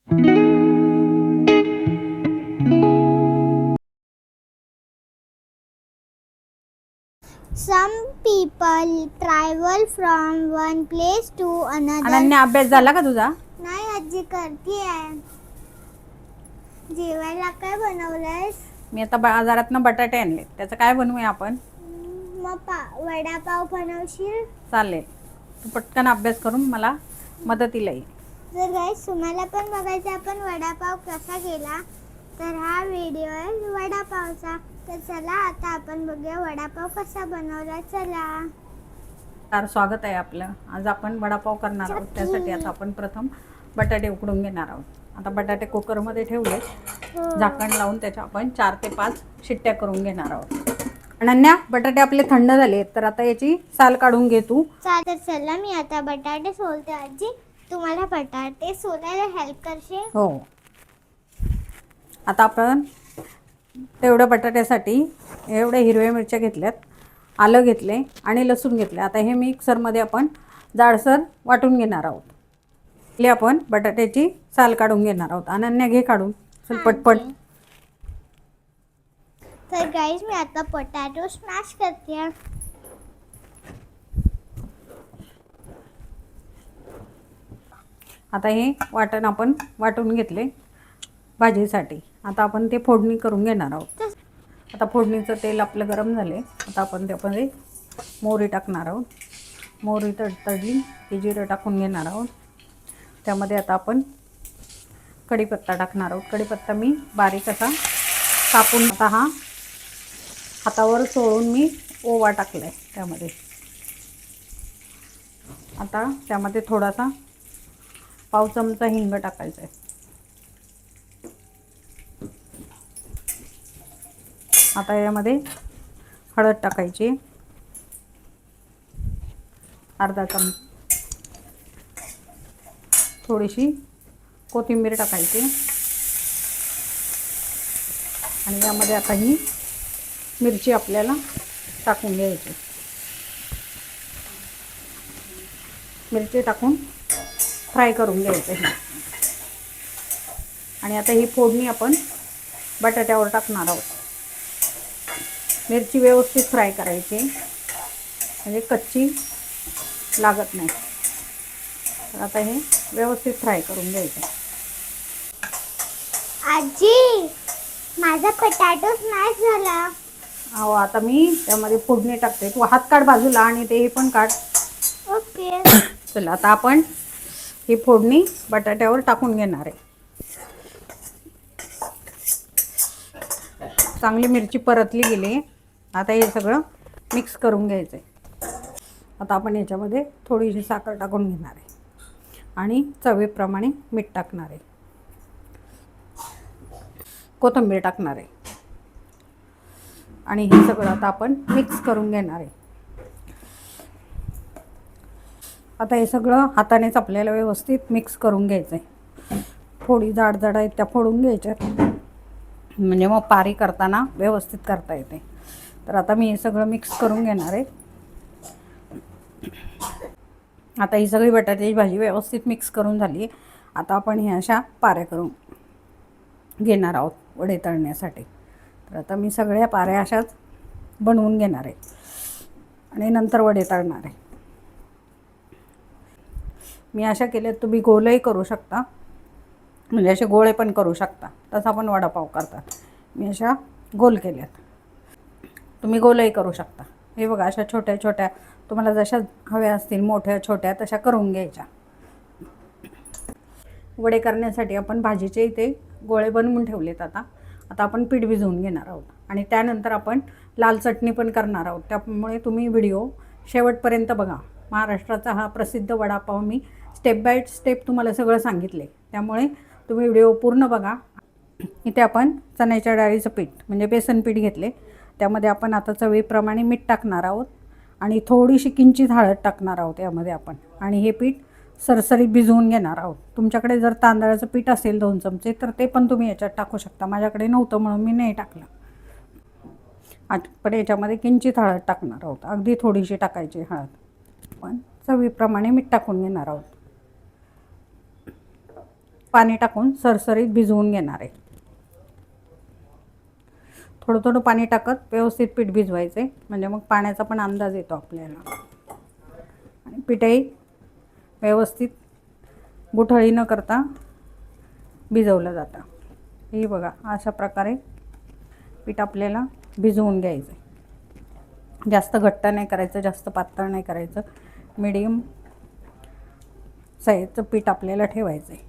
Some people travel from one place to another. Ananya, अभ्यास झाला का तुझा? नाही आजी करतीये. जेवायला काय बनवलंयस? मी आता बाजारातनं बटाटे आणले, त्याचं काय बनवूया आपण? मग वडापाव बनवशील? चालेल, तू पटकन अभ्यास करून मला मदतीला ये. जर गाईस तुम्हाला पण बघायचं आपण वडापाव कसा केला तर हा व्हिडिओ आहे वडापावचा. तर चला आता आपण बघूया वडापाव कसा बनवला. चला. तर स्वागत आहे आपलं. आज आपण वडापाव करणार आहोत. त्यासाठी आता आपण प्रथम बटाटे उकडून घेणार आहोत. आता बटाटे कुकरमध्ये ठेवले, झाकण लावून त्याच्या आपण 4 ते 5 शिट्ट्या करून घेणार आहोत. अनन्या, बटाटे आपले थंड झाले, तर आता याची साल काढून घे तू. चालेल. चला मी आता बटाटे सोलते. आजी तुम्हाला बटाटे सोलायला हेल्प करशील? हो. आता आपण तेवढ्या बटाट्यासाठी एवढ्या हिरव्या मिरच्या घेतल्यात, आलं घेतले आणि लसूण घेतले. आता हे मिक्सरमध्ये आपण जाडसर वाटून घेणार आहोत. हे आपण बटाट्याची साल काढून घेणार आहोत. अनन्या घे काढून, चल पटपट. तर गाईज मी आता पोटॅटो स्मॅश करते. आता हे वाटण आपण वाटून घेतले भाजीसाठी. आता आपण ते फोडणी करून घेणार आहोत. आता फोडणीचं तेल आपलं गरम झाले. आता आपण त्यामध्ये मोहरी टाकणार आहोत. मोहरी तडतडली की जिरं टाकून घेणार आहोत. त्यामध्ये आता आपण कढीपत्ता टाकणार आहोत. कढीपत्ता मी बारीक असा कापून, आता हा हातावर चोळून मी ओवा टाकला आहे त्यामध्ये. आता त्यामध्ये थोडासा पाव चमचा हिंग टाकायचा आहे. आता यामध्ये हळद टाकायची अर्धा चमचा, थोडीशी कोथिंबीर टाकायची आणि यामध्ये आता ही मिरची आपल्याला टाकून घ्यायची. मिरची टाकून फ्राय करून घ्यायचं आहे. आणि आता ही फोडणी आपण बटाट्यावर टाकणार आहोत. मिरची व्यवस्थित फ्राय करायची म्हणजे कच्ची लागत नाही. तर आता हे व्यवस्थित फ्राय करून घ्यायचं. आजी माझा पोटॅटो स्मॅश झाला. अहो, आता मी त्यामध्ये फोडणी टाकते. तू हात काढ बाजूला आणि ते हे पण काढ. ओके. चला, आता आपण ही फोडणी बटाट्यावर टाकून घेणार आहे. चांगली मिरची परतली गेली. आता हे सगळं मिक्स करून घ्यायचं आहे. आता आपण याच्यामध्ये थोडीशी साखर टाकून घेणार आहे आणि चवीप्रमाणे मीठ टाकणार आहे. कोथिंबीर टाकणार आहे आणि हे सगळं आता आपण मिक्स करून घेणार आहे. आता हे सगळं हातानेच आपल्याला व्यवस्थित मिक्स करून घ्यायचं आहे. फोडी जाड जाड आहेत त्या फोडून घ्यायच्यात, म्हणजे मग पारी करताना व्यवस्थित करता येते. तर आता मी हे सगळं मिक्स करून घेणार आहे. आता ही सगळी बटाट्याची भाजी व्यवस्थित मिक्स करून झाली. आता आपण ह्या अशा पाऱ्या करून घेणार आहोत वडे तळण्यासाठी. तर आता मी सगळ्या पाऱ्या अशाच बनवून घेणार आहे आणि नंतर वडे तळणार आहे. मी अशा केल्यात, तुम्ही गोलही करू शकता, म्हणजे असे गोळे पण करू शकता. तसा पण वडापाव करतात. मी अशा गोल केल्यात, तुम्ही गोलही करू शकता. हे बघा, अशा छोट्या छोट्या तुम्हाला जशा हव्या असतील, मोठ्या छोट्या, तशा करून घ्यायच्या. वडे करण्यासाठी आपण भाजीचे इथे गोळे बनवून ठेवलेत. आता आपण पीठ भिजवून घेणार आहोत आणि त्यानंतर आपण लाल चटणी पण करणार आहोत. त्यामुळे तुम्ही व्हिडिओ शेवटपर्यंत बघा. महाराष्ट्राचा हा प्रसिद्ध वडापाव मी स्टेप बाय स्टेप तुम्हाला सगळं सांगितले, त्यामुळे तुम्ही व्हिडिओ पूर्ण बघा. इथे आपण चण्याच्या डाळीचं पीठ म्हणजे बेसन पीठ घेतले. त्यामध्ये आपण आता चवीप्रमाणे मीठ टाकणार आहोत आणि थोडीशी किंचित हळद टाकणार आहोत यामध्ये आपण. आणि हे पीठ सरसरीत भिजवून घेणार आहोत. तुमच्याकडे जर तांदळाचं पीठ असेल 2 चमचे तर ते पण तुम्ही याच्यात टाकू शकता. माझ्याकडे नव्हतं म्हणून मी नाही टाकलं. पण याच्यामध्ये किंचित हळद टाकणार आहोत, अगदी थोडीशी टाकायची हळद. पण चवीप्रमाणे मीठ टाकून घेणार आहोत. पाणी टाकून सरसरीत भिजवून घेणार आहे. थोडं थोडं पाणी टाकत व्यवस्थित पीठ भिजवायचे, म्हणजे मग पाण्याचा पण अंदाज येतो आपल्याला. आणि पीठही व्यवस्थित गुठळी न करता भिजवलं जातं. हे बघा, अशा प्रकारे पीठ आपल्याला भिजवून घ्यायचं. जास्त घट्ट नाही करायचं, जास्त पातळ नाही करायचं, मीडियम साईजचं पीठ आपल्याला ठेवायचं आहे.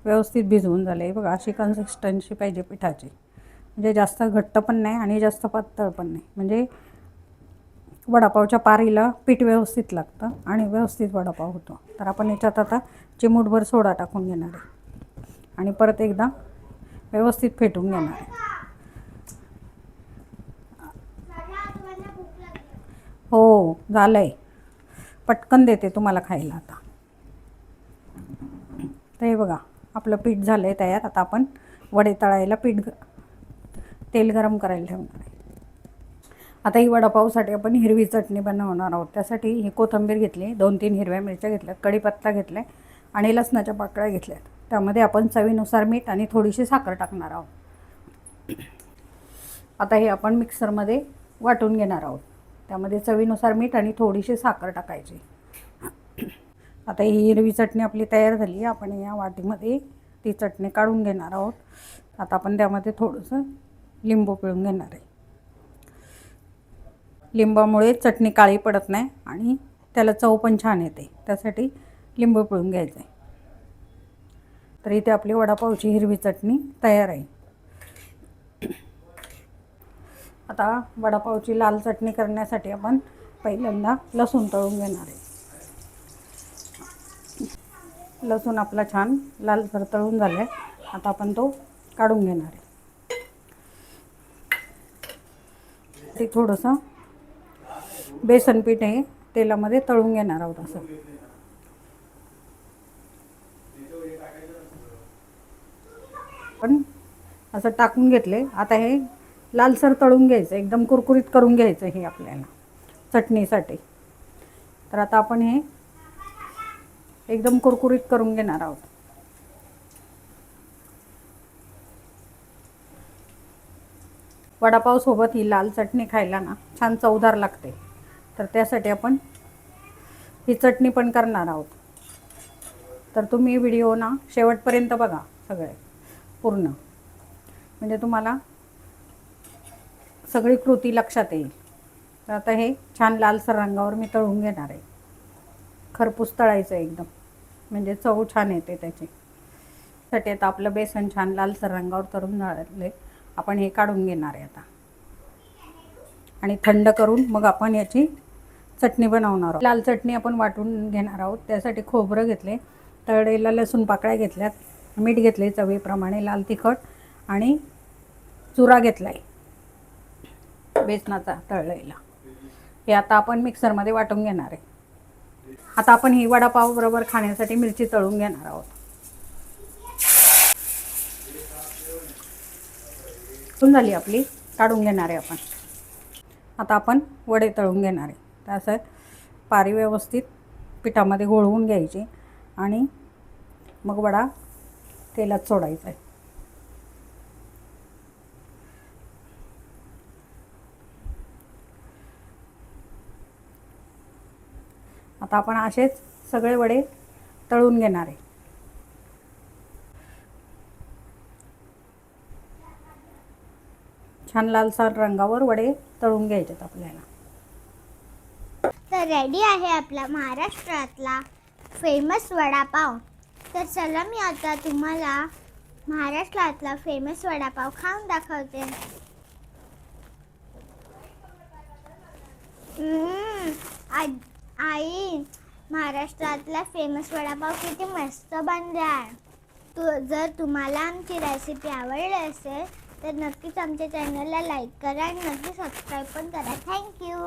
व्यवस्थित भिजवून झालं आहे बघा. अशी कन्सिस्टन्सी पाहिजे पिठाची, म्हणजे जास्त घट्ट पण नाही आणि जास्त पातळ पण नाही. म्हणजे वडापावच्या पारीला पीठ व्यवस्थित लागतं आणि व्यवस्थित वडापाव होतो. तर आपण याच्यात आता चिमूटभर सोडा टाकून घेणार आहे आणि परत एकदा व्यवस्थित फेटून घेणार आहे. हो, झालं आहे. पटकन देते तुम्हाला खायला आता. तर हे बघा, आपलं पीठ झालं आहे तयार. आता आपण वडे तळायला तेल गरम करायला ठेवणार आहे. आता ही वडापावसाठी आपण हिरवी चटणी बनवणार आहोत. त्यासाठी ही कोथिंबीर घेतली, 2-3 हिरव्या मिरच्या घेतल्यात, कढीपत्ता घेतला आणि लसणाच्या पाकळ्या घेतल्यात. त्यामध्ये आपण चवीनुसार मीठ आणि थोडीशी साखर टाकणार आहोत. आता हे आपण मिक्सरमध्ये वाटून घेणार आहोत. त्यामध्ये चवीनुसार मीठ आणि थोडीशी साखर टाकायची. आता ही हिरवी चटणी आपली तयार झाली आहे. आपण या वाटीमध्ये ती चटणी काढून घेणार आहोत. आता आपण त्यामध्ये थोडंसं लिंबू पिळून घेणार आहे. लिंबामुळे चटणी काळी पडत नाही आणि त्याला चव पण छान येते, त्यासाठी लिंबू पिळून घ्यायचं आहे. तर इथे आपली वडापावची हिरवी चटणी तयार आहे. आता वडापावची लाल चटणी करण्यासाठी आपण पहिल्यांदा लसूण तळून घेणार आहे. लसूण आपला छान लालसर तळून झाला आहे. आता आपण तो काढून घेणार आहे. ते थोडंसं बेसन पीठ आहे, तेलामध्ये तळून घेणार आहोत. असं पण असं टाकून घेतले. आता हे लालसर तळून घ्यायचं, एकदम कुरकुरीत करून घ्यायचं हे आपल्याला चटणीसाठी. तर आता आपण हे एकदम कुरकुरीत करून घेणार आहोत. वडापाव सोबत ही लाल चटणी खायला ना छान चवदार लागते. तर त्यासाठी आपण ही चटणी पण करणार आहोत. तर तुम्ही व्हिडिओ ना शेवटपर्यंत बघा सगळे पूर्ण, म्हणजे तुम्हाला सगळी कृती लक्षात येईल. तर आता हे छान लालसर रंगावर मी तळून घेणार आहे. खरपूस तळायचं एकदम, म्हणजे चव छान येते त्याची. साठी आता आपलं बेसन छान लालसर रंगावर तळून झाले. आपण हे काढून घेणार आहे आता आणि थंड करून मग आपण याची चटणी बनवणार आहोत. लाल चटणी आपण वाटून घेणार आहोत. त्यासाठी खोबरं घेतले, तळलेला लसूण पाकळ्या घेतल्यात, मीठ घेतले चवीप्रमाणे, लाल तिखट आणि चुरा घेतला आहे बेसनाचा तळलेला. हे आता आपण मिक्सरमध्ये वाटून घेणार आहे. आता आपण ही वडापाव बरोबर खाण्यासाठी मिरची तळून घेणार आहोत. झाली आपली, काढून घेणार आहे आपण. आता आपण वडे तळून घेणार आहे. तर असं पारी व्यवस्थित पिठामध्ये घोळवून घ्यायची आणि मग वडा तेलात सोडायचा आहे. आता आपण असेच सगळे वडे तळून घेणार आहे. छान लालसर रंगावर वडे तळून घ्यायचे आपल्याला. तर रेडी आहे आपला महाराष्ट्रातला फेमस वडापाव. तर चला मी आता तुम्हाला महाराष्ट्रातला फेमस वडापाव खाऊन दाखवते. आई, महाराष्ट्रातला फेमस वडापाव किती मस्त बनलाय. जर तुम्हाला आमची रेसिपी आवडली असेल तर नक्कीच आमच्या चॅनलला लाईक करा आणि नक्की सबस्क्राईब पण करा. थँक्यू.